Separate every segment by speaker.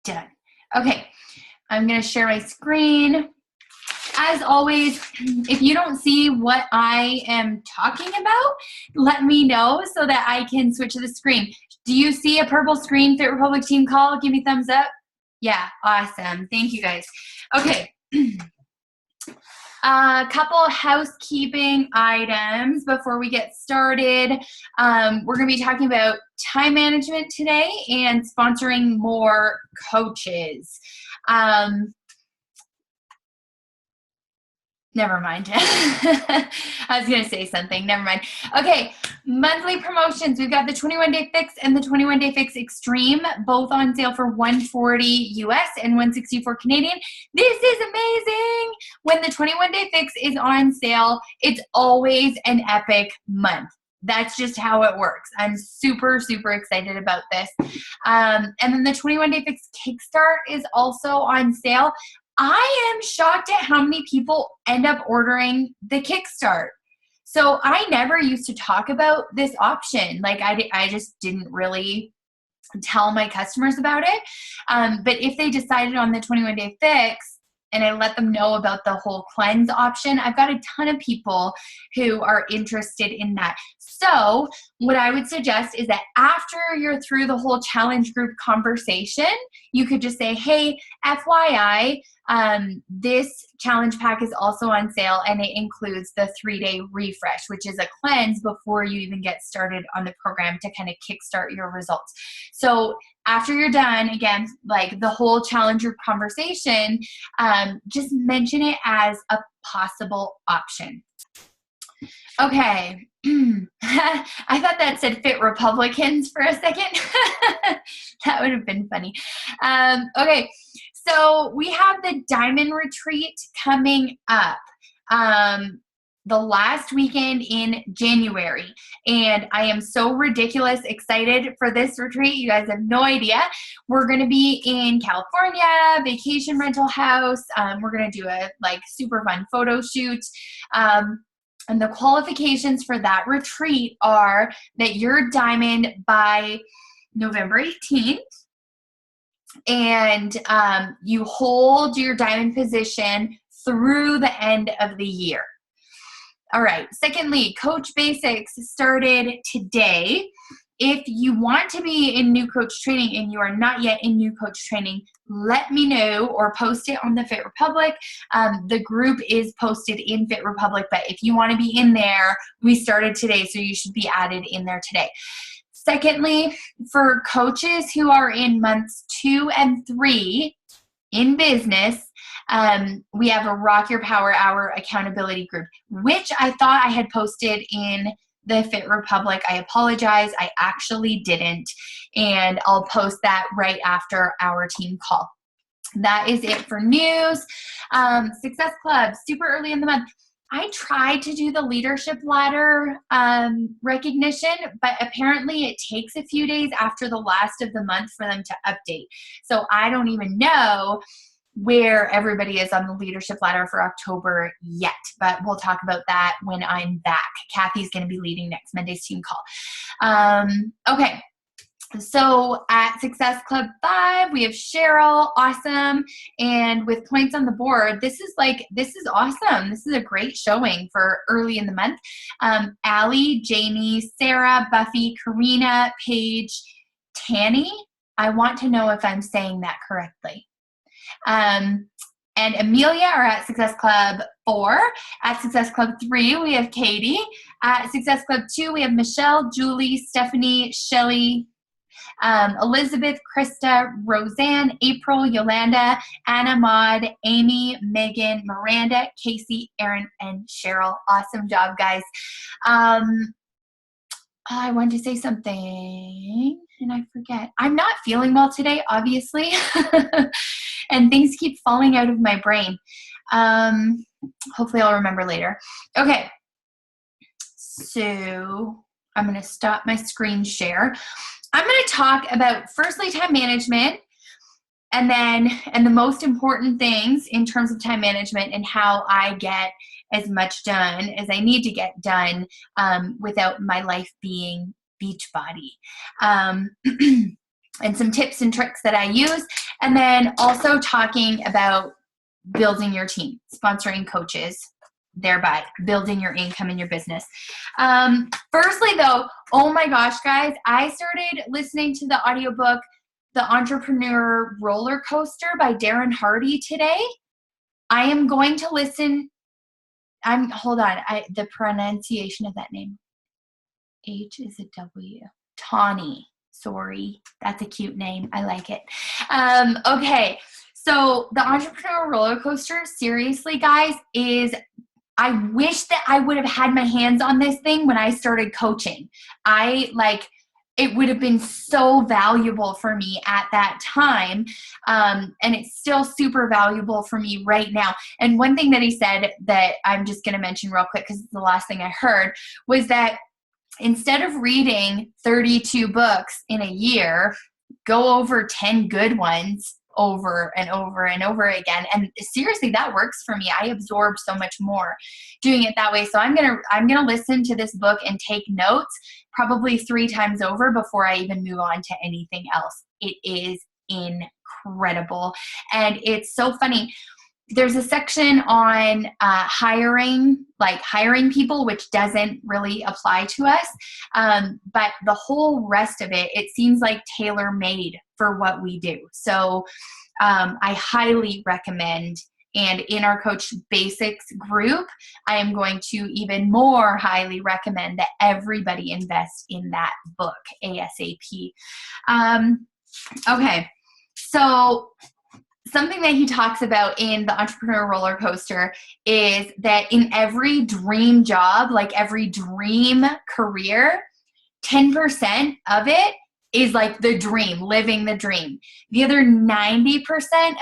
Speaker 1: done. Okay, I'm going to share my screen. As always, if you don't see what I am talking about, let me know so that I can switch to the screen. Do you see a purple screen, Fit Republic team call? Give me a thumbs up. Yeah, awesome. Thank you guys. Okay. A couple housekeeping items before we get started. We're going to be talking about time management today and sponsoring more coaches. Never mind. I was going to say something. Never mind. Okay. Monthly promotions. We've got the 21-day fix and the 21-day fix extreme, both on sale for $140 US and $164 Canadian. This is amazing. When the 21-day fix is on sale, it's always an epic month. That's just how it works. I'm super, super excited about this. And then the 21-day fix kickstart is also on sale. I am shocked at how many people end up ordering the kickstart. So I never used to talk about this option. Like I just didn't really tell my customers about it. But if they decided on the 21-day fix and I let them know about the whole cleanse option, I've got a ton of people who are interested in that. So what I would suggest is that after you're through the whole challenge group conversation, you could just say, hey, FYI, this challenge pack is also on sale and it includes the 3-day refresh, which is a cleanse before you even get started on the program to kind of kickstart your results. So after you're done, again, like the whole challenge group conversation, just mention it as a possible option. Okay. I thought that said Fit Republicans for a second. That would have been funny. Okay. So we have the Diamond Retreat coming up. The last weekend in January. And I am so ridiculous excited for this retreat. You guys have no idea. We're going to be in California, vacation rental house. We're going to do a super fun photo shoot. And the qualifications for that retreat are that you're diamond by November 18th. And you hold your diamond position through the end of the year. All right. Secondly, Coach Basics started today. If you want to be in new coach training and you are not yet in new coach training, let me know or post it on the Fit Republic. The group is posted in Fit Republic, but if you want to be in there, we started today, so you should be added in there today. Secondly, for coaches who are in months 2 and 3 in business, we have a Rock Your Power Hour accountability group, which I thought I had posted in the Fit Republic. I apologize. I actually didn't. And I'll post that right after our team call. That is it for news. Success Club, super early in the month. I tried to do the leadership ladder recognition, but apparently it takes a few days after the last of the month for them to update. So I don't even know where everybody is on the leadership ladder for October yet, but we'll talk about that when I'm back. Kathy's going to be leading next Monday's team call. Okay. So at Success Club 5, we have Cheryl, awesome. And with points on the board, this is awesome. This is a great showing for early in the month. Allie, Jamie, Sarah, Buffy, Karina, Paige, Tanny. I want to know if I'm saying that correctly. And Amelia are at Success Club 4. At Success Club 3, we have Katie. At Success Club 2, we have Michelle, Julie, Stephanie, Shelly, Elizabeth, Krista, Roseanne, April, Yolanda, Anna, Maud, Amy, Megan, Miranda, Casey, Erin, and Cheryl. Awesome job, guys. I wanted to say something and I forget. I'm not feeling well today, obviously, and things keep falling out of my brain. Hopefully I'll remember later. Okay, so I'm going to stop my screen share. I'm going to talk about firstly time management, and the most important things in terms of time management and how I get as much done as I need to get done without my life being beach body. And some tips and tricks that I use. And then also talking about building your team, sponsoring coaches, thereby building your income in your business. Firstly though, oh my gosh, guys, I started listening to the audiobook, The Entrepreneur Roller Coaster by Darren Hardy today. I am going to listen. Hold on. The pronunciation of that name. H is a W. Tawny. Sorry. That's a cute name. I like it. Okay. So the Entrepreneur Roller Coaster, seriously, guys, I wish that I would have had my hands on this thing when I started coaching. It would have been so valuable for me at that time. And it's still super valuable for me right now. And one thing that he said that I'm just going to mention real quick, because it's the last thing I heard, was that instead of reading 32 books in a year, go over 10 good ones over and over and over again. And seriously, that works for me. I absorb so much more doing it that way. So I'm going to listen to this book and take notes probably 3 times over before I even move on to anything else. It is incredible. And it's so funny. There's a section on hiring people, which doesn't really apply to us. But the whole rest of it, it seems like tailor-made for what we do. So I highly recommend. And in our Coach Basics group, I am going to even more highly recommend that everybody invest in that book ASAP. Okay, so something that he talks about in the Entrepreneur Roller Coaster is that in every dream job, like every dream career, 10% of it is like the dream, living the dream. The other 90%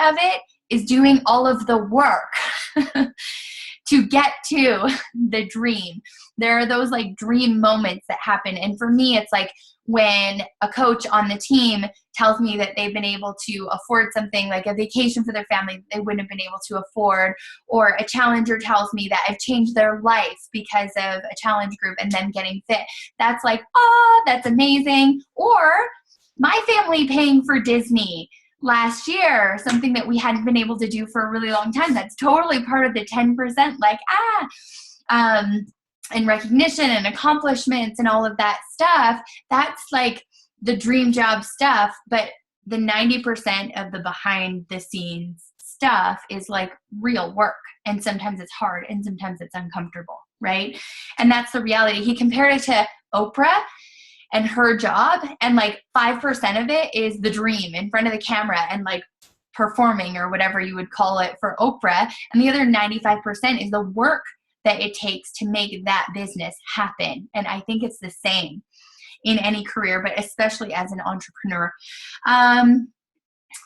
Speaker 1: of it is doing all of the work to get to the dream. There are those like dream moments that happen. And for me, it's like when a coach on the team tells me that they've been able to afford something like a vacation for their family they wouldn't have been able to afford, or a challenger tells me that I've changed their life because of a challenge group and them getting fit. That's like, oh, that's amazing. Or my family paying for Disney last year, something that we hadn't been able to do for a really long time. That's totally part of the 10%, like, and recognition and accomplishments and all of that stuff. That's like the dream job stuff. But the 90% of the behind the scenes stuff is like real work. And sometimes it's hard and sometimes it's uncomfortable, right? And that's the reality. He compared it to Oprah and her job, and like 5% of it is the dream in front of the camera and like performing or whatever you would call it for Oprah. And the other 95% is the work that it takes to make that business happen. And I think it's the same in any career, but especially as an entrepreneur.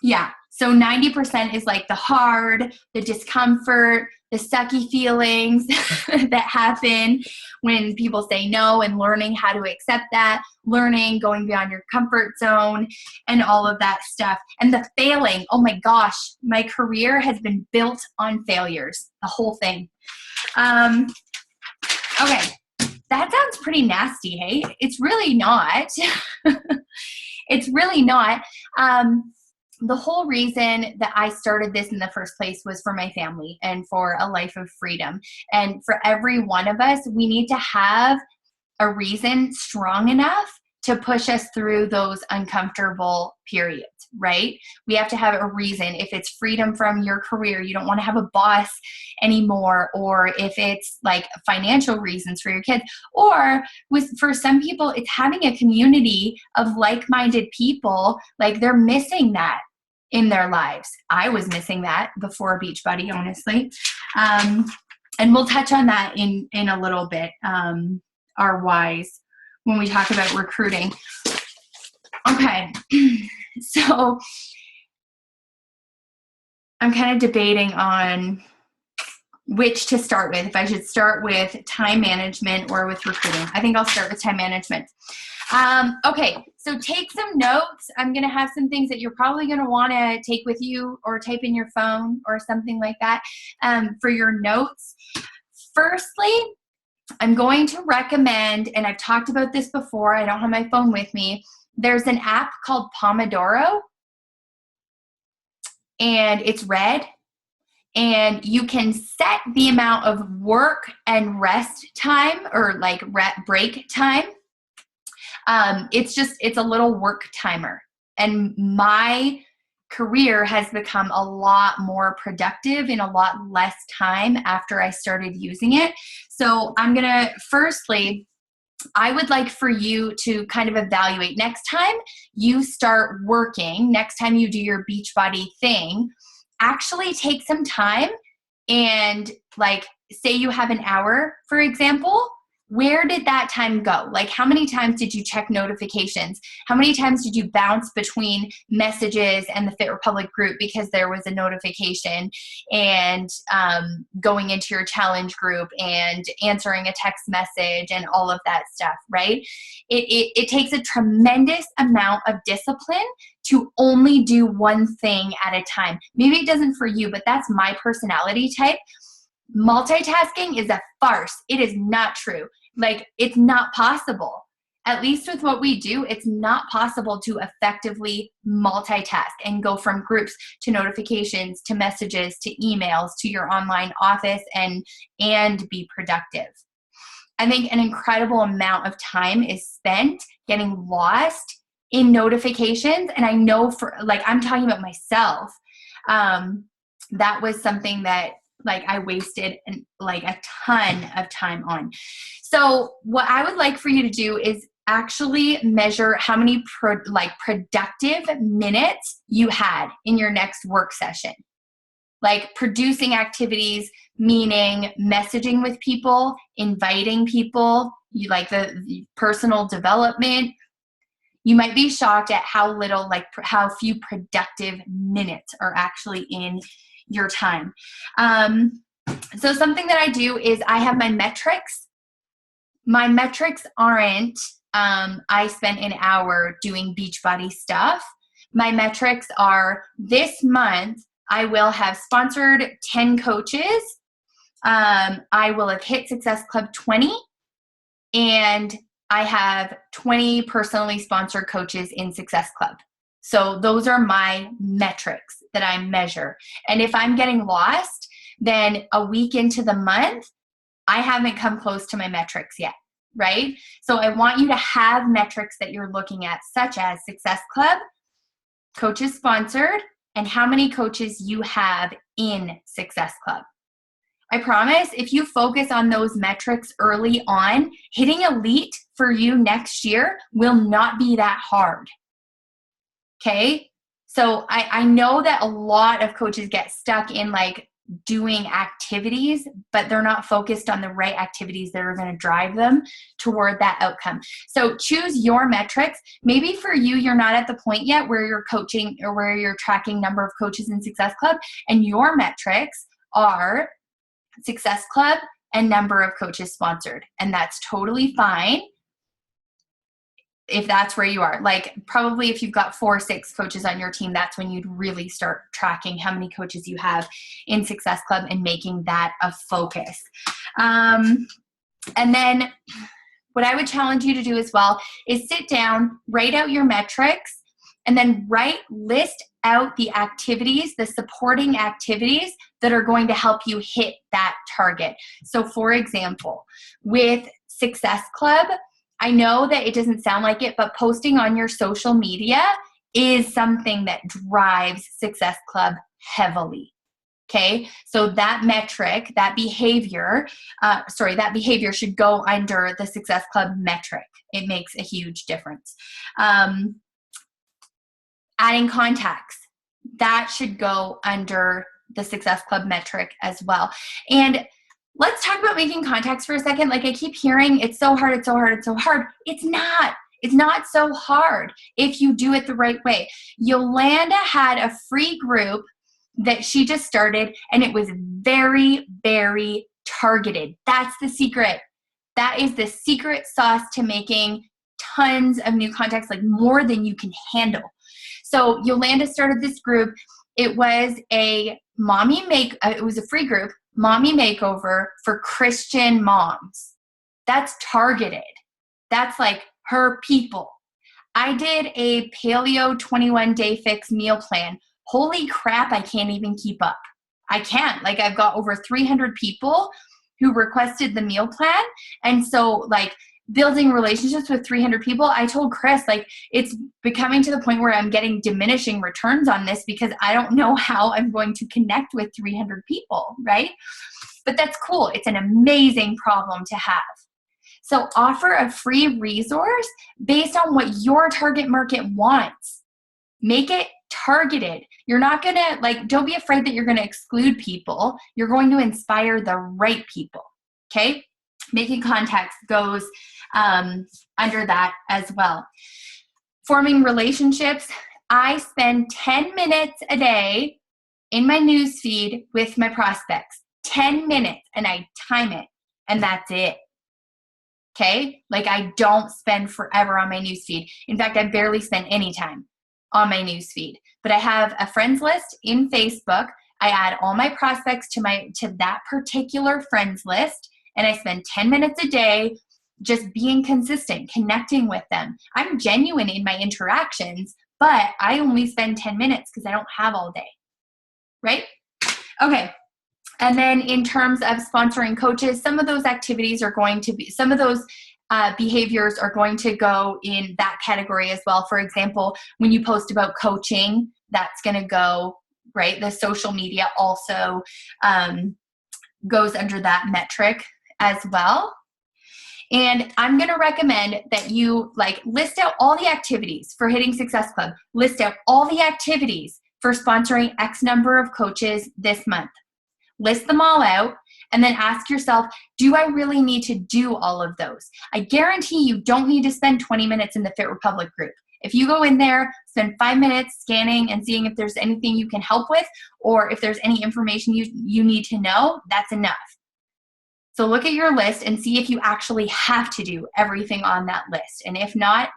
Speaker 1: Yeah. So 90% is like the hard, the discomfort, the sucky feelings that happen when people say no, and learning how to accept that, learning, going beyond your comfort zone and all of that stuff. And the failing, oh my gosh, my career has been built on failures, the whole thing. Okay, that sounds pretty nasty, hey? It's really not. It's really not. The whole reason that I started this in the first place was for my family and for a life of freedom. And for every one of us, we need to have a reason strong enough to push us through those uncomfortable periods, right? We have to have a reason. If it's freedom from your career, you don't want to have a boss anymore, or if it's like financial reasons for your kids, or for some people, it's having a community of like-minded people, like they're missing that in their lives. I was missing that before Beachbody, honestly. And we'll touch on that in a little bit, our whys, when we talk about recruiting. Okay, so I'm kind of debating on which to start with, if I should start with time management or with recruiting. I think I'll start with time management. Okay, so take some notes. I'm going to have some things that you're probably going to want to take with you or type in your phone or something like that for your notes. Firstly, I'm going to recommend, and I've talked about this before, I don't have my phone with me, there's an app called Pomodoro. and it's red, and you can set the amount of work and rest time, or like break time. It's a little work timer. And my career has become a lot more productive in a lot less time after I started using it. So I'm going to, firstly, I would like for you to kind of evaluate next time you start working, next time you do your Beachbody thing, actually take some time and, like, say you have an hour, for example, where did that time go? Like, how many times did you check notifications? How many times did you bounce between messages and the Fit Republic group because there was a notification, and going into your challenge group and answering a text message and all of that stuff, right? It takes a tremendous amount of discipline to only do one thing at a time. Maybe it doesn't for you, but that's my personality type. Multitasking is a farce. It is not true. Like, it's not possible. At least with what we do, it's not possible to effectively multitask and go from groups to notifications to messages to emails to your online office and be productive. I think an incredible amount of time is spent getting lost in notifications. And I know, for, like, I'm talking about myself, that was something that, like, I wasted like a ton of time on. So what I would like for you to do is actually measure how many productive minutes you had in your next work session. Like, producing activities, meaning messaging with people, inviting people, you like the personal development. You might be shocked at how little, like how few productive minutes are actually in your time. So something that I do is I have my metrics. My metrics aren't, I spent an hour doing Beachbody stuff. My metrics are, this month, I will have sponsored 10 coaches. I will have hit Success Club 20, and I have 20 personally sponsored coaches in Success Club. So those are my metrics that I measure. And if I'm getting lost, then a week into the month, I haven't come close to my metrics yet, right? So I want you to have metrics that you're looking at, such as Success Club, coaches sponsored, and how many coaches you have in Success Club. I promise, if you focus on those metrics early on, hitting elite for you next year will not be that hard. Okay? So I know that a lot of coaches get stuck in, like, doing activities, but they're not focused on the right activities that are going to drive them toward that outcome. So choose your metrics. Maybe for you, you're not at the point yet where you're coaching or where you're tracking number of coaches in Success Club, and your metrics are Success Club and number of coaches sponsored. And that's totally fine if that's where you are. Like, probably if you've got 4 or 6 coaches on your team, that's when you'd really start tracking how many coaches you have in Success Club and making that a focus. And then what I would challenge you to do as well is sit down, write out your metrics, and then list out the activities, the supporting activities that are going to help you hit that target. So for example, with Success Club, I know that it doesn't sound like it, but posting on your social media is something that drives Success Club heavily. Okay, so that metric, that behavior should go under the Success Club metric. It makes a huge difference. Adding contacts, that should go under the Success Club metric as well. And let's talk about making contacts for a second. Like, I keep hearing, it's so hard, it's so hard, it's so hard. It's not. It's not so hard if you do it the right way. Yolanda had a free group that she just started, and it was very, very targeted. That's the secret. That is the secret sauce to making tons of new contacts, like more than you can handle. So Yolanda started this group. It was a it was a free group, Mommy Makeover for Christian moms. That's targeted. That's like her people. I did a Paleo 21-day fix meal plan. holy crap, I can't even keep up. I can't. Like, I've got over 300 people who requested the meal plan. And so like building relationships with 300 people, I told Chris, like, it's becoming to the point where I'm getting diminishing returns on this because I don't know how I'm going to connect with 300 people, right? But that's cool. It's an amazing problem to have. So offer a free resource based on what your target market wants. Make it targeted. You're not going to, like, don't be afraid that you're going to exclude people. You're going to inspire the right people, okay? Making contacts goes under that as well. Forming relationships. I spend 10 minutes a day in my newsfeed with my prospects. 10 minutes, and I time it, and that's it. Okay? Like, I don't spend forever on my newsfeed. In fact, I barely spend any time on my newsfeed. But I have a friends list in Facebook. I add all my prospects to that particular friends list, and I spend 10 minutes a day just being consistent, connecting with them. I'm genuine in my interactions, but I only spend 10 minutes because I don't have all day, right? Okay. And then in terms of sponsoring coaches, some of those activities are going to be, some of those behaviors are going to go in that category as well. For example, when you post about coaching, that's going to go, right? The social media also goes under that metric as well. And I'm going to recommend that you list out all the activities for Hitting Success Club, list out all the activities for sponsoring X number of coaches this month. List them all out and then ask yourself, do I really need to do all of those? I guarantee you don't need to spend 20 minutes in the Fit Republic group. If you go in there, spend 5 minutes scanning and seeing if there's anything you can help with, or if there's any information you need to know, that's enough. So look at your list and see if you actually have to do everything on that list. And if not,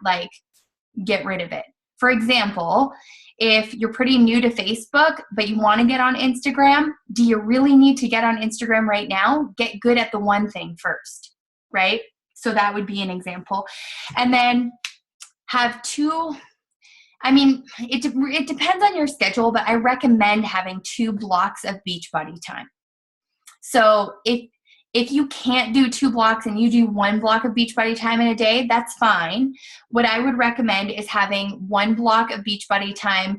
Speaker 1: get rid of it. For example, if you're pretty new to Facebook, but you want to get on Instagram, do you really need to get on Instagram right now? Get good at the one thing first, right? So that would be an example. And then have it depends on your schedule, but I recommend having 2 blocks of Beachbody time. So if you can't do 2 blocks and you do 1 block of Beachbody time in a day, that's fine. What I would recommend is having 1 block of Beachbody time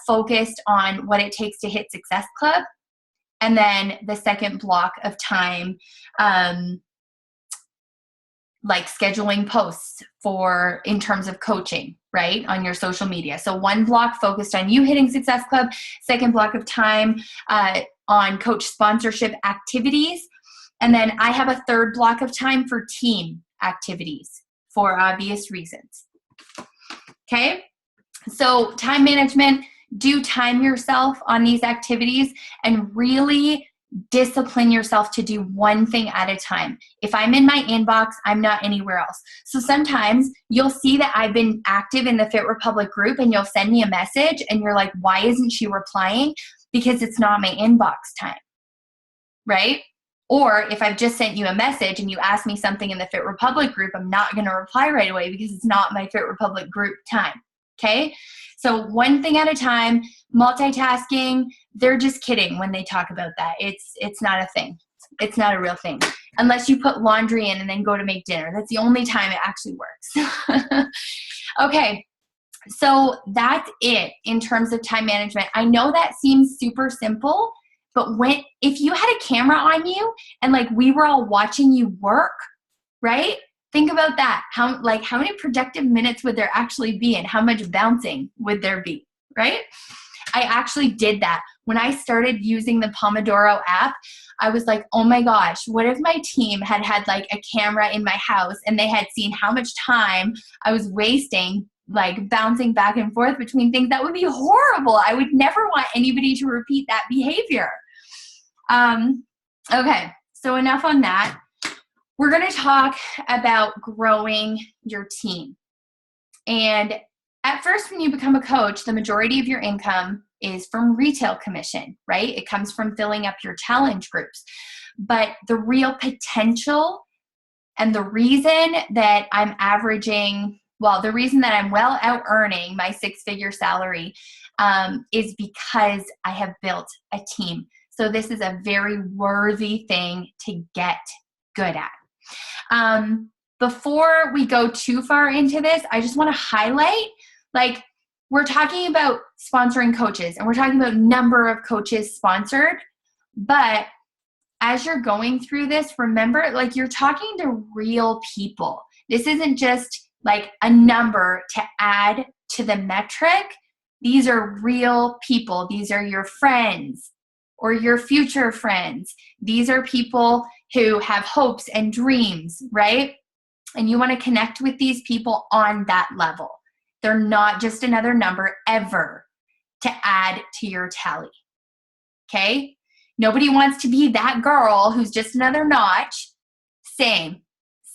Speaker 1: focused on what it takes to hit Success Club, and then the second block of time scheduling posts in terms of coaching, right, on your social media. So 1 block focused on you hitting Success Club, second block of time on coach sponsorship activities. And then I have a 3rd block of time for team activities for obvious reasons. Okay? So time management, do time yourself on these activities and really discipline yourself to do one thing at a time. If I'm in my inbox, I'm not anywhere else. So sometimes you'll see that I've been active in the Fit Republic group and you'll send me a message and you're like, why isn't she replying? Because it's not my inbox time, right? Or if I've just sent you a message and you ask me something in the Fit Republic group, I'm not going to reply right away because it's not my Fit Republic group time. Okay? So one thing at a time, multitasking, they're just kidding when they talk about that. It's not a thing. It's not a real thing. Unless you put laundry in and then go to make dinner. That's the only time it actually works. Okay. So that's it in terms of time management. I know that seems super simple, but if you had a camera on you and we were all watching you work, right? Think about that. How many productive minutes would there actually be and how much bouncing would there be, right? I actually did that. When I started using the Pomodoro app, I was like, oh my gosh, what if my team had a camera in my house and they had seen how much time I was wasting bouncing back and forth between things? That would be horrible. I would never want anybody to repeat that behavior. Okay, so enough on that. We're going to talk about growing your team. And at first, when you become a coach, the majority of your income is from retail commission, right? It comes from filling up your challenge groups. But the real potential and the reason that I'm well out earning my 6-figure salary is because I have built a team. So this is a very worthy thing to get good at. Before we go too far into this, I just want to highlight, like, we're talking about sponsoring coaches and we're talking about number of coaches sponsored, but as you're going through this, remember, like, you're talking to real people. This isn't just like a number to add to the metric. These are real people. These are your friends or your future friends. These are people who have hopes and dreams, right? And you want to connect with these people on that level. They're not just another number ever to add to your tally. Okay? Nobody wants to be that girl who's just another notch. Same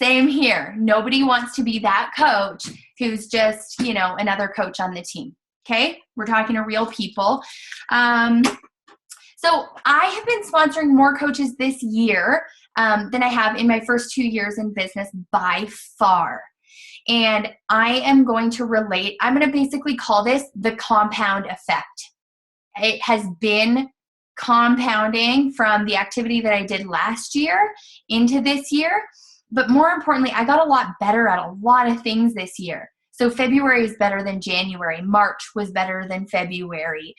Speaker 1: here. Nobody wants to be that coach who's just, another coach on the team. Okay? We're talking to real people. So I have been sponsoring more coaches this year than I have in my first 2 years in business by far. And I am going to relate, I'm going to basically call this the compound effect. It has been compounding from the activity that I did last year into this year. But more importantly, I got a lot better at a lot of things this year. So February is better than January. March was better than February.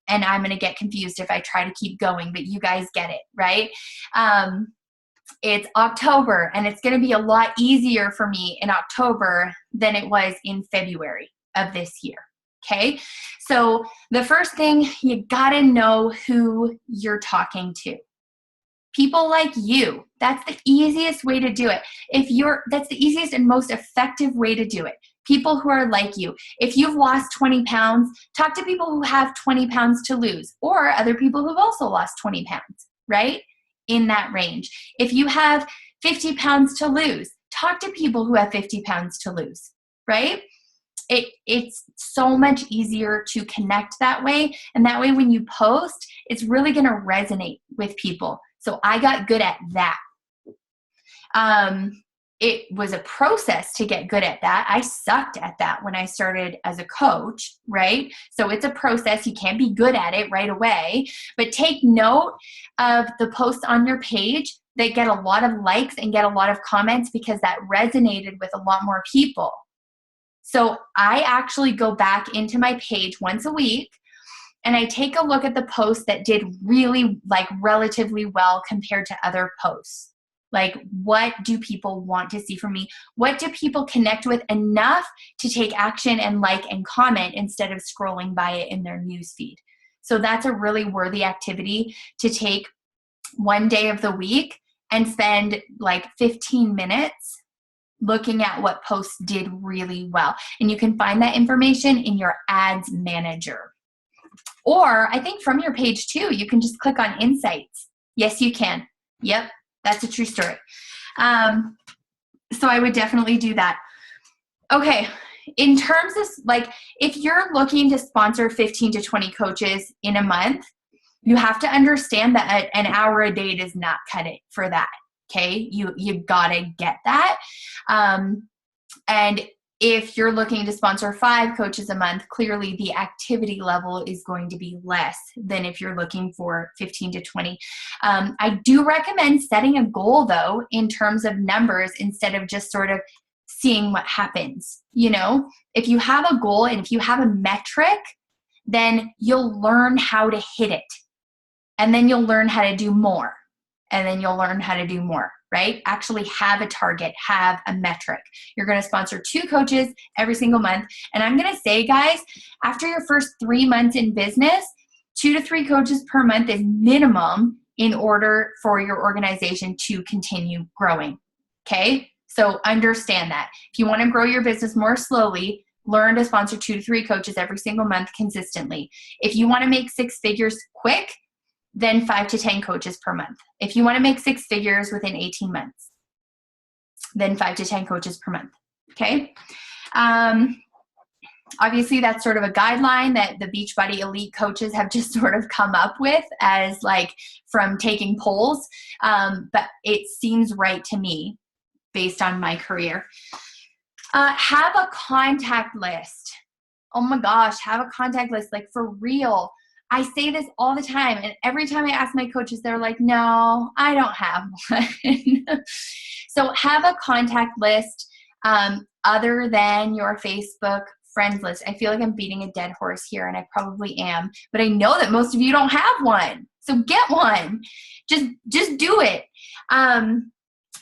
Speaker 1: And I'm going to get confused if I try to keep going, but you guys get it, right? It's October, and it's going to be a lot easier for me in October than it was in February of this year, okay? So the first thing, you got to know who you're talking to. People like you. That's the easiest way to do it. That's the easiest and most effective way to do it. People who are like you. If you've lost 20 pounds, talk to people who have 20 pounds to lose, or other people who've also lost 20 pounds, right? In that range. If you have 50 pounds to lose, talk to people who have 50 pounds to lose, right? It's so much easier to connect that way. And that way, when you post, it's really going to resonate with people. So I got good at that. It was a process to get good at that. I sucked at that when I started as a coach, right? So it's a process. You can't be good at it right away. But take note of the posts on your page that get a lot of likes and get a lot of comments because that resonated with a lot more people. So I actually go back into my page once a week and I take a look at the posts that did really, like, relatively well compared to other posts. Like, what do people want to see from me? What do people connect with enough to take action and like and comment instead of scrolling by it in their newsfeed? So that's a really worthy activity to take one day of the week and spend like 15 minutes looking at what posts did really well. And you can find that information in your ads manager. Or I think from your page too, you can just click on insights. Yes, you can. Yep. That's a true story. So I would definitely do that. Okay. In terms of, like, if you're looking to sponsor 15 to 20 coaches in a month, you have to understand that an hour a day does not cut it for that. Okay. You gotta get that. And if you're looking to sponsor 5 coaches a month, clearly the activity level is going to be less than if you're looking for 15 to 20. I do recommend setting a goal, though, in terms of numbers instead of just sort of seeing what happens. If you have a goal and if you have a metric, then you'll learn how to hit it. And then you'll learn how to do more. And then you'll learn how to do more, right? Actually have a target, have a metric. You're going to sponsor 2 coaches every single month. And I'm going to say, guys, after your first 3 months in business, 2 to 3 coaches per month is minimum in order for your organization to continue growing. Okay? So understand that. If you want to grow your business more slowly, learn to sponsor 2 to 3 coaches every single month consistently. If you want to make 6 figures quick, then 5 to 10 coaches per month. If you want to make 6 figures within 18 months, then 5 to 10 coaches per month. Okay. Obviously that's sort of a guideline that the Beachbody elite coaches have just sort of come up with as, like, from taking polls. But it seems right to me based on my career. Have a contact list. Oh my gosh, have a contact list, like for real. I say this all the time, and every time I ask my coaches, they're like, no, I don't have one. So have a contact list other than your Facebook friends list. I feel like I'm beating a dead horse here, and I probably am, but I know that most of you don't have one. So get one. Just do it.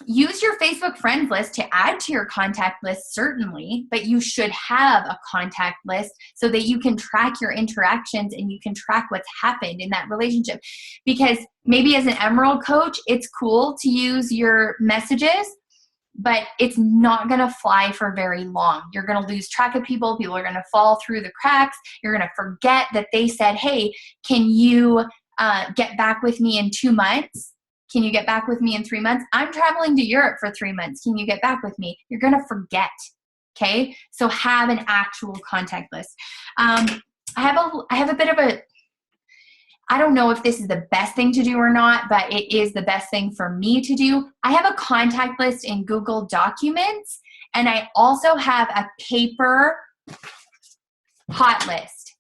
Speaker 1: Use your Facebook friends list to add to your contact list, certainly, but you should have a contact list so that you can track your interactions and you can track what's happened in that relationship. Because maybe as an Emerald coach, it's cool to use your messages, but it's not going to fly for very long. You're going to lose track of people. People are going to fall through the cracks. You're going to forget that they said, hey, can you get back with me in 2 months? Can you get back with me in 3 months? I'm traveling to Europe for 3 months. Can you get back with me? You're going to forget. Okay. So have an actual contact list. I have a bit of a, I don't know if this is the best thing to do or not, but it is the best thing for me to do. I have a contact list in Google Documents, and I also have a paper hot list.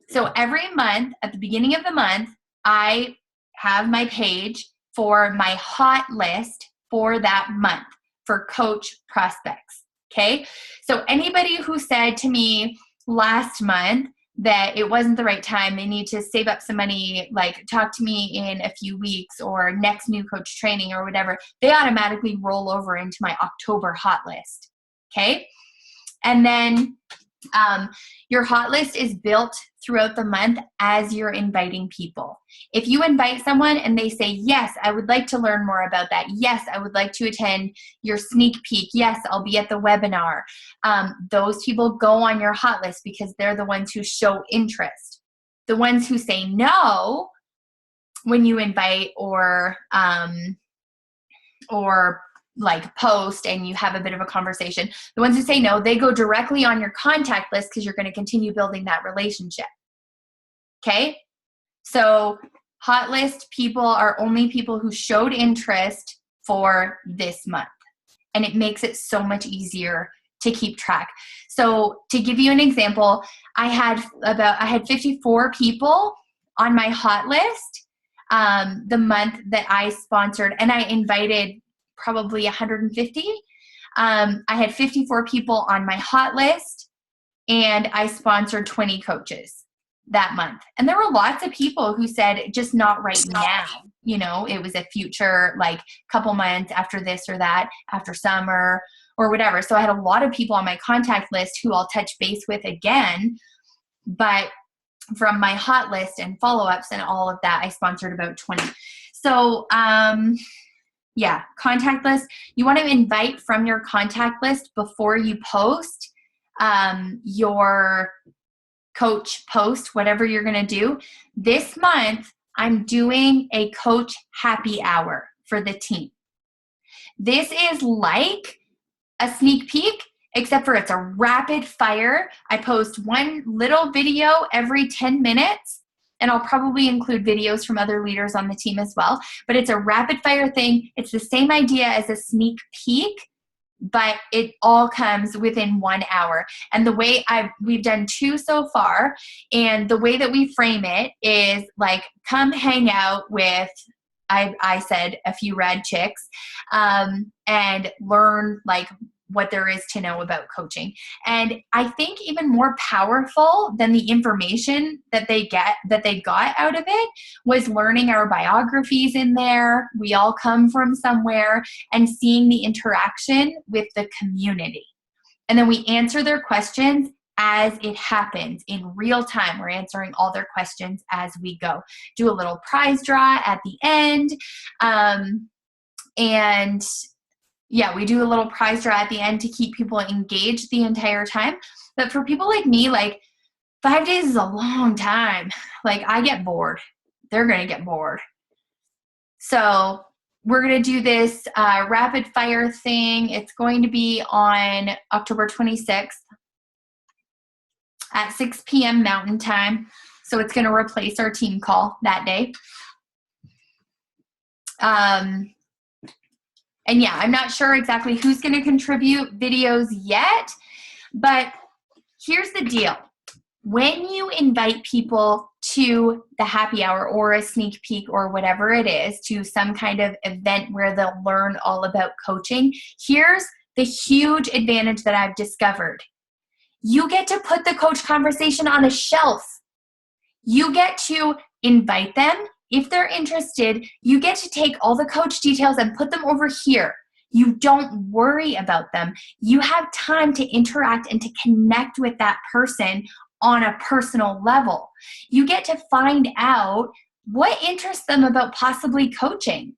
Speaker 1: So every month, at the beginning of the month, I have my page for my hot list for that month for coach prospects. Okay. So anybody who said to me last month that it wasn't the right time, they need to save up some money, like talk to me in a few weeks or next new coach training or whatever, they automatically roll over into my October hot list. Okay. And then your hot list is built throughout the month as you're inviting people. If you invite someone and they say, yes, I would like to learn more about that. Yes, I would like to attend your sneak peek. Yes, I'll be at the webinar. Those people go on your hot list because they're the ones who show interest. The ones who say no when you invite or like post and you have a bit of a conversation, the ones who say no, they go directly on your contact list because you're going to continue building that relationship. Okay. So hot list people are only people who showed interest for this month, and it makes it so much easier to keep track. So to give you an example, I had 54 people on my hot list the month that I sponsored, and I invited probably 150. I had 54 people on my hot list, and I sponsored 20 coaches that month. And there were lots of people who said, just not right now. You know, it was a future, like couple months after this or that, after summer or whatever. So I had a lot of people on my contact list who I'll touch base with again. But from my hot list and follow-ups and all of that, I sponsored about 20. So, yeah, contact list. You want to invite from your contact list before you post your coach post, whatever you're going to do. This month, I'm doing a coach happy hour for the team. This is like a sneak peek, except for it's a rapid fire. I post one little video every 10 minutes. And I'll probably include videos from other leaders on the team as well. But it's a rapid fire thing. It's the same idea as a sneak peek, but it all comes within 1 hour. And the way we've done 2 so far, and the way that we frame it is like, come hang out with, I said, a few rad chicks, and learn like what there is to know about coaching. And I think even more powerful than the information that they got out of it was learning our biographies in there. We all come from somewhere, and seeing the interaction with the community. And then we answer their questions as it happens in real time. We're answering all their questions as we go. Do a little prize draw at the end. And yeah, we do a little prize draw at the end to keep people engaged the entire time. But for people like me, like 5 days is a long time. Like I get bored. They're going to get bored. So we're going to do this rapid fire thing. It's going to be on October 26th at 6 p.m. Mountain Time. So it's going to replace our team call that day. And yeah, I'm not sure exactly who's going to contribute videos yet, but here's the deal. When you invite people to the happy hour or a sneak peek or whatever it is, to some kind of event where they'll learn all about coaching, here's the huge advantage that I've discovered. You get to put the coach conversation on a shelf. You get to invite them. If they're interested, you get to take all the coach details and put them over here. You don't worry about them. You have time to interact and to connect with that person on a personal level. You get to find out what interests them about possibly coaching.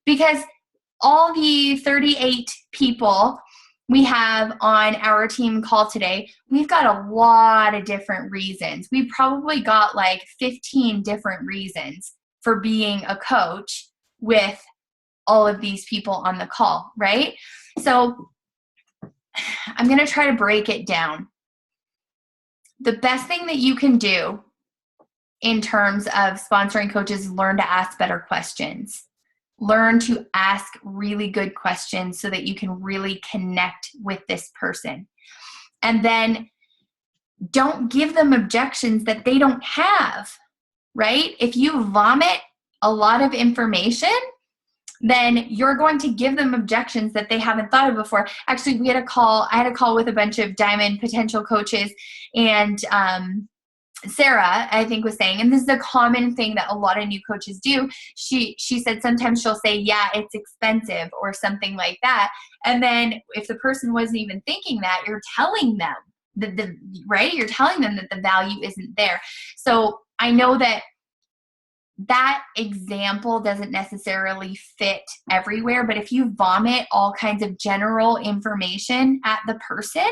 Speaker 1: Because all the 38 people we have on our team call today, we've got a lot of different reasons. We've probably got like 15 different reasons for being a coach with all of these people on the call, right? So I'm going to try to break it down. The best thing that you can do in terms of sponsoring coaches is learn to ask better questions. Learn to ask really good questions so that you can really connect with this person. And then don't give them objections that they don't have, right? If you vomit a lot of information, then you're going to give them objections that they haven't thought of before. Actually, I had a call with a bunch of Diamond potential coaches, and Sarah, I think, was saying, and this is a common thing that a lot of new coaches do. She said sometimes she'll say, yeah, it's expensive or something like that. And then if the person wasn't even thinking that, you're telling them right? You're telling them that the value isn't there. So I know that example doesn't necessarily fit everywhere, but if you vomit all kinds of general information at the person,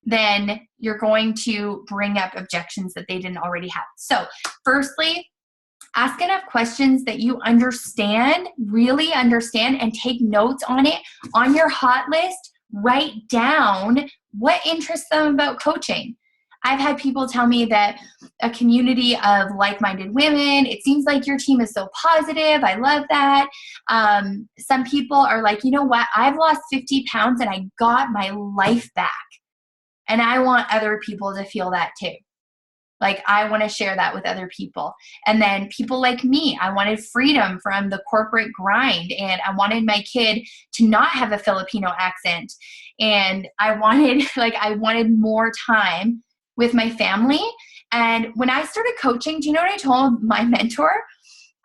Speaker 1: then you're going to bring up objections that they didn't already have. So firstly, ask enough questions that you understand, really understand, and take notes on it. On your hot list, write down what interests them about coaching. I've had people tell me that a community of like-minded women, it seems like your team is so positive. I love that. Some people are like, you know what? I've lost 50 pounds and I got my life back. And I want other people to feel that too. Like, I want to share that with other people. And then people like me, I wanted freedom from the corporate grind, and I wanted my kid to not have a Filipino accent. And I wanted more time with my family. And when I started coaching, do you know what I told my mentor?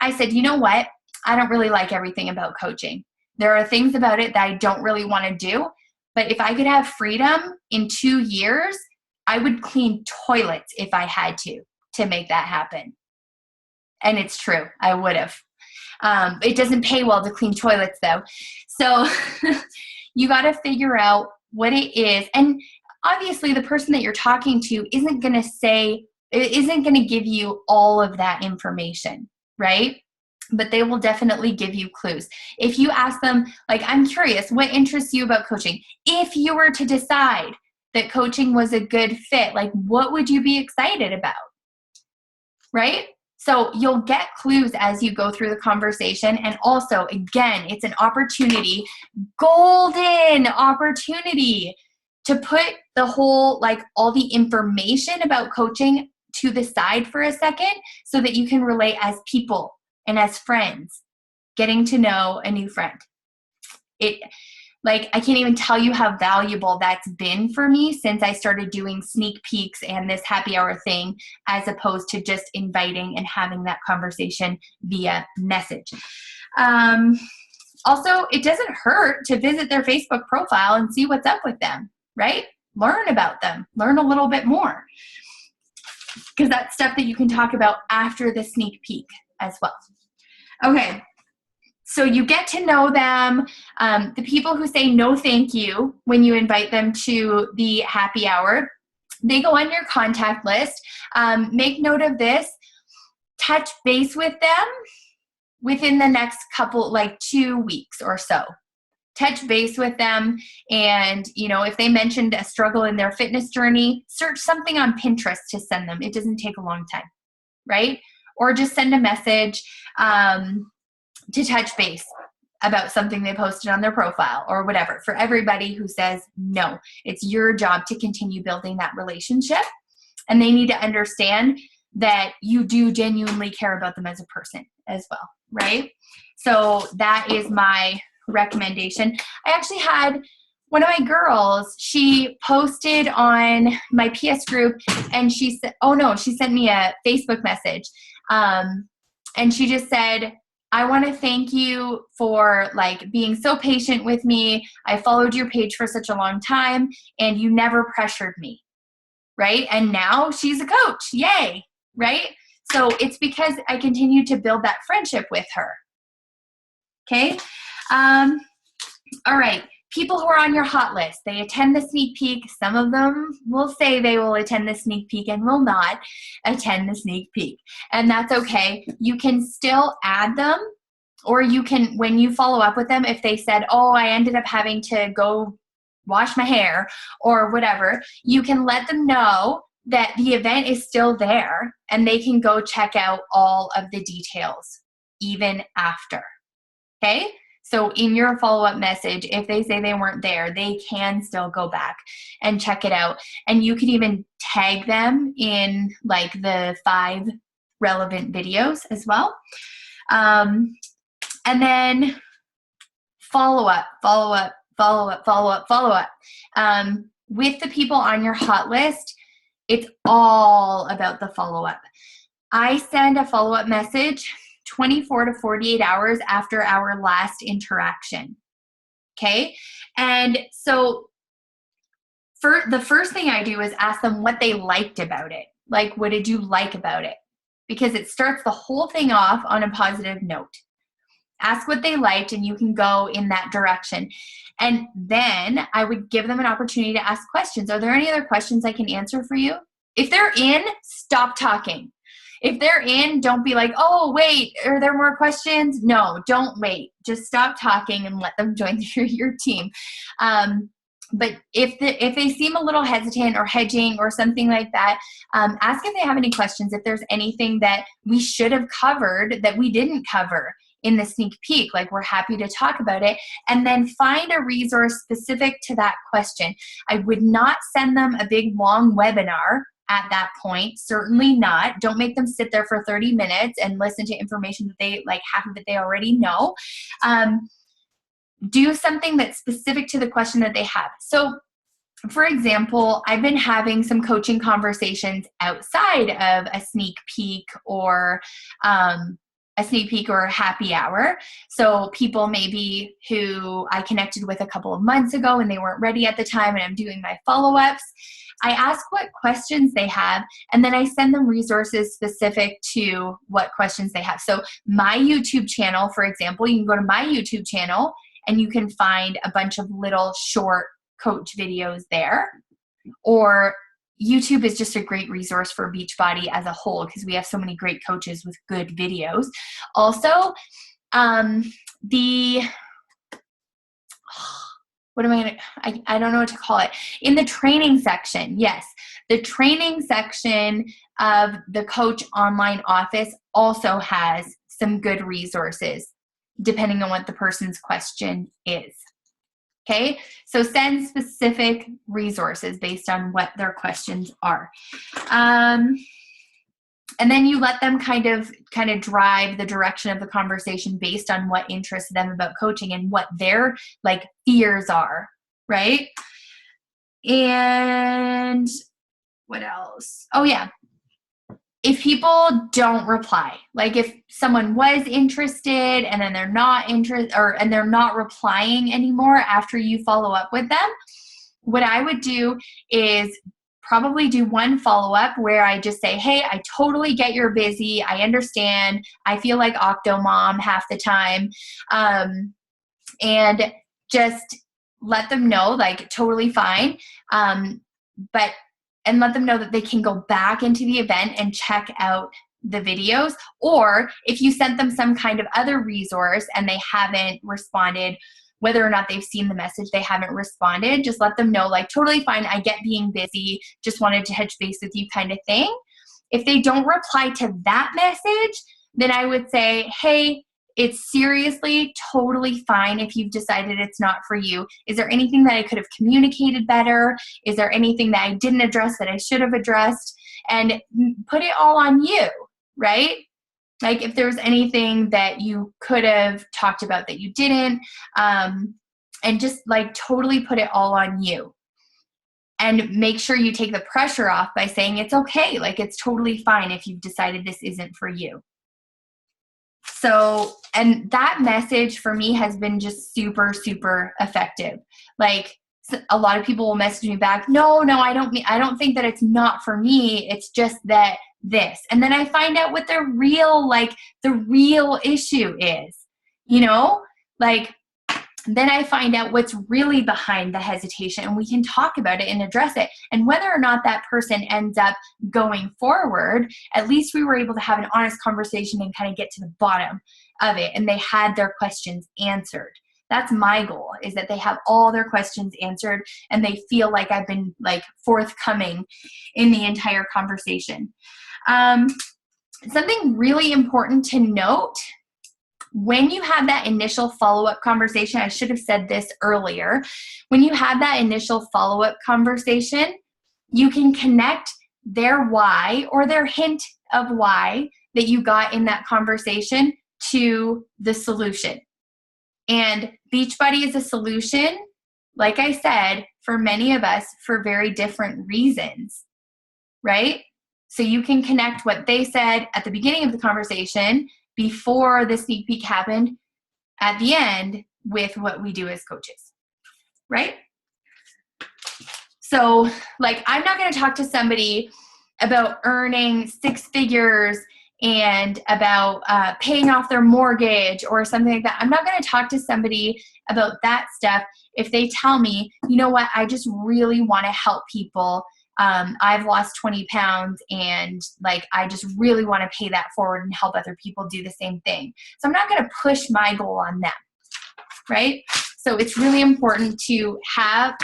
Speaker 1: I said, you know what? I don't really like everything about coaching. There are things about it that I don't really want to do. But if I could have freedom in 2 years, I would clean toilets if I had to make that happen. And it's true. I would have. It doesn't pay well to clean toilets, though. So you got to figure out what it is. And obviously, the person that you're talking to isn't going to give you all of that information, right? But they will definitely give you clues. If you ask them, like, I'm curious, what interests you about coaching? If you were to decide that coaching was a good fit, like, what would you be excited about? Right? So you'll get clues as you go through the conversation. And also, again, it's an opportunity, golden opportunity, to put the whole, like, all the information about coaching to the side for a second so that you can relate as people and as friends, getting to know a new friend. I can't even tell you how valuable that's been for me since I started doing sneak peeks and this happy hour thing, as opposed to just inviting and having that conversation via message. Also, it doesn't hurt to visit their Facebook profile and see what's up with them, right? Learn about them. Learn a little bit more. Because that's stuff that you can talk about after the sneak peek as well. Okay, so you get to know them. The people who say no thank you when you invite them to the happy hour, they go on your contact list. Make note of this. Touch base with them within the next 2 weeks or so. Touch base with them, and if they mentioned a struggle in their fitness journey, search something on Pinterest to send them. It doesn't take a long time, right? Or just send a message to touch base. about something they posted on their profile or whatever. For everybody who says no, it's your job to continue building that relationship. And they need to understand that you do genuinely care about them as a person as well, right? So that is my recommendation. I actually had one of my girls, she posted on my PS group and she said, oh no, she sent me a Facebook message. And she just said, I want to thank you for like being so patient with me. I followed your page for such a long time and you never pressured me. Right? And now she's a coach. Yay. Right? So it's because I continue to build that friendship with her. Okay. All right. People who are on your hot list, they attend the sneak peek. Some of them will say they will attend the sneak peek and will not attend the sneak peek. And that's okay. You can still add them, or you can, when you follow up with them, if they said, oh, I ended up having to go wash my hair or whatever, you can let them know that the event is still there and they can go check out all of the details even after. Okay? So in your follow-up message, if they say they weren't there, they can still go back and check it out. And you can even tag them in like the 5 relevant videos as well. And then follow up. With the people on your hot list, it's all about the follow-up. I send a follow-up message 24 to 48 hours after our last interaction. Okay? And so for the first thing I do is ask them what they liked about it. Like, what did you like about it? Because it starts the whole thing off on a positive note. Ask what they liked and you can go in that direction. And then I would give them an opportunity to ask questions. Are there any other questions I can answer for you? If they're in, stop talking. If they're in, don't be like, oh, wait, are there more questions? No, don't wait. Just stop talking and let them join your team. But if they seem a little hesitant or hedging or something like that, ask if they have any questions, if there's anything that we should have covered that we didn't cover in the sneak peek. Like, we're happy to talk about it. And then find a resource specific to that question. I would not send them a big long webinar at that point. Certainly not. Don't make them sit there for 30 minutes and listen to information that they like half of it they already know. Do something that's specific to the question that they have. So for example, I've been having some coaching conversations outside of a sneak peek or a happy hour. So people maybe who I connected with a couple of months ago and they weren't ready at the time and I'm doing my follow-ups. I ask what questions they have and then I send them resources specific to what questions they have. So my YouTube channel, for example, you can go to my YouTube channel and you can find a bunch of little short coach videos there. Or YouTube is just a great resource for Beachbody as a whole because we have so many great coaches with good videos. Also, I don't know what to call it. In the training section, yes, the training section of the Coach Online Office also has some good resources depending on what the person's question is. Okay, so send specific resources based on what their questions are. And then you let them kind of drive the direction of the conversation based on what interests them about coaching and what their like fears are, right? And what else? Oh yeah. If people don't reply, like if someone was interested and then they're not interested and they're not replying anymore after you follow up with them, what I would do is probably do one follow-up where I just say, hey, I totally get you're busy. I understand. I feel like Octomom half the time. And just let them know, like, totally fine. And let them know that they can go back into the event and check out the videos. Or if you sent them some kind of other resource and they haven't responded, whether or not they've seen the message, they haven't responded, just let them know, like, totally fine. I get being busy. Just wanted to touch base with you kind of thing. If they don't reply to that message, then I would say, hey, It's seriously totally fine if you've decided it's not for you. Is there anything that I could have communicated better? Is there anything that I didn't address that I should have addressed? And put it all on you, right? Like if there's anything that you could have talked about that you didn't, and just like totally put it all on you. And make sure you take the pressure off by saying it's okay. Like it's totally fine if you've decided this isn't for you. So, and that message for me has been just super, super effective. Like a lot of people will message me back, no, I don't think that it's not for me. It's just that this. And then I find out what the real issue is, like then I find out what's really behind the hesitation, and we can talk about it and address it. And whether or not that person ends up going forward, at least we were able to have an honest conversation and kind of get to the bottom of it, and they had their questions answered. That's my goal, is that they have all their questions answered and they feel like I've been like forthcoming in the entire conversation. Something really important to note: when you have that initial follow-up conversation, I should have said this earlier, when you have that initial follow-up conversation, you can connect their why or their hint of why that you got in that conversation to the solution. And Beachbody is a solution, like I said, for many of us for very different reasons, right? So you can connect what they said at the beginning of the conversation before the sneak peek happened at the end with what we do as coaches, right? So like, I'm not going to talk to somebody about earning 6 figures and about paying off their mortgage or something like that. I'm not going to talk to somebody about that stuff if they tell me, you know what, I just really want to help people. I've lost 20 pounds and like, I just really want to pay that forward and help other people do the same thing. So I'm not going to push my goal on them, right? So it's really important to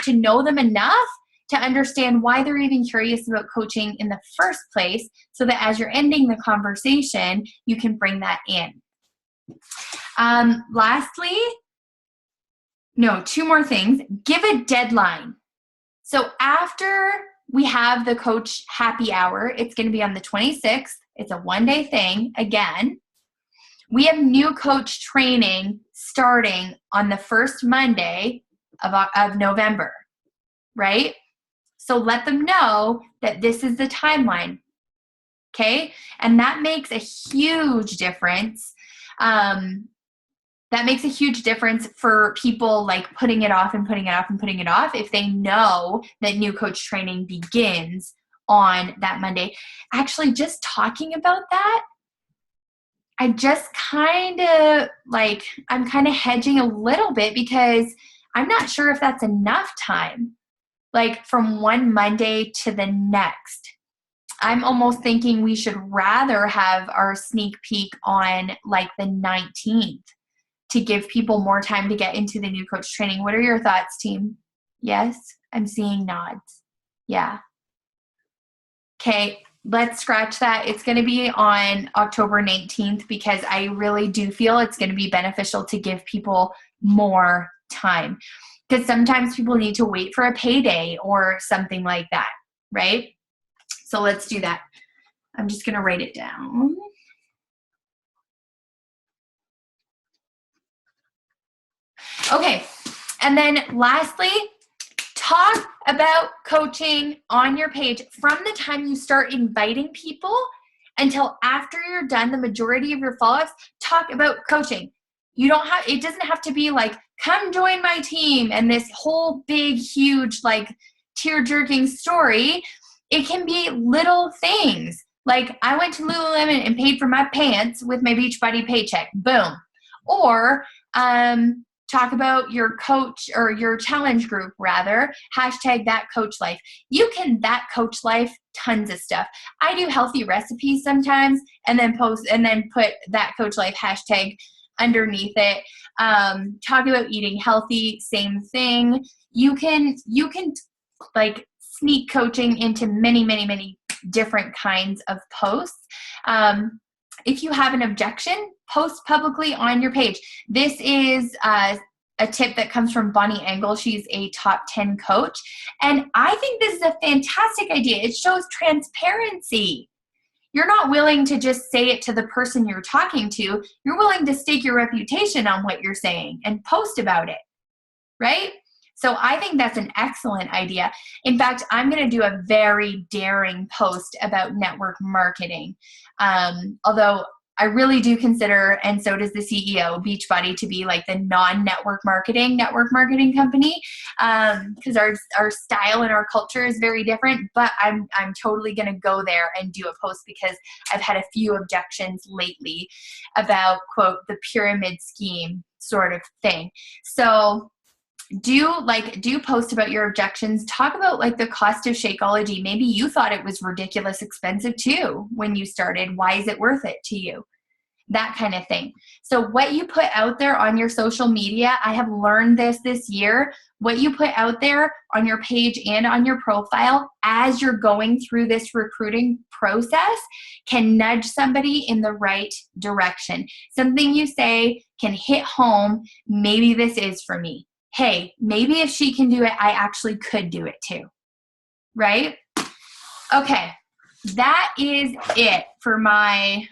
Speaker 1: know them enough to understand why they're even curious about coaching in the first place, so that as you're ending the conversation, you can bring that in. Lastly, two more things. Give a deadline. So after we have the coach happy hour, it's going to be on the 26th. It's a one-day thing. Again, we have new coach training starting on the first Monday of November, right? So let them know that this is the timeline, okay? And that makes a huge difference. That makes a huge difference for people like putting it off and putting it off and putting it off if they know that new coach training begins on that Monday. Actually, just talking about that, I just kind of like, I'm kind of hedging a little bit because I'm not sure if that's enough time. Like from one Monday to the next. I'm almost thinking we should rather have our sneak peek on like the 19th to give people more time to get into the new coach training. What are your thoughts, team? Yes, I'm seeing nods. Yeah. Okay, let's scratch that. It's going to be on October 19th because I really do feel it's going to be beneficial to give people more time. Because sometimes people need to wait for a payday or something like that, right? So let's do that. I'm just going to write it down. Okay, and then lastly, talk about coaching on your page from the time you start inviting people until after you're done the majority of your follow-ups. Talk about coaching. It doesn't have to be like, come join my team and this whole big, huge, like tear-jerking story. It can be little things. Like I went to Lululemon and paid for my pants with my Beachbody paycheck. Boom. Or talk about your coach or your challenge group rather. Hashtag that coach life. You can that coach life tons of stuff. I do healthy recipes sometimes and then put that coach life hashtag underneath it. Talk about eating healthy, same thing. You can like sneak coaching into many, many, many different kinds of posts. if you have an objection, post publicly on your page. This is a tip that comes from Bonnie Engel. She's a top 10 coach. And I think this is a fantastic idea. It shows transparency. You're not willing to just say it to the person you're talking to. You're willing to stake your reputation on what you're saying and post about it, right? So I think that's an excellent idea. In fact, I'm going to do a very daring post about network marketing. Although I really do consider, and so does the CEO, Beachbody, to be like the non-network marketing company, because our style and our culture is very different. But I'm totally going to go there and do a post because I've had a few objections lately about, quote, the pyramid scheme sort of thing. So do post about your objections. Talk about like the cost of Shakeology. Maybe you thought it was ridiculous expensive too when you started. Why is it worth it to you? That kind of thing. So what you put out there on your social media, I have learned this year, what you put out there on your page and on your profile as you're going through this recruiting process can nudge somebody in the right direction. Something you say can hit home. Maybe this is for me. Hey, maybe if she can do it, I actually could do it too, right? Okay, that is it for my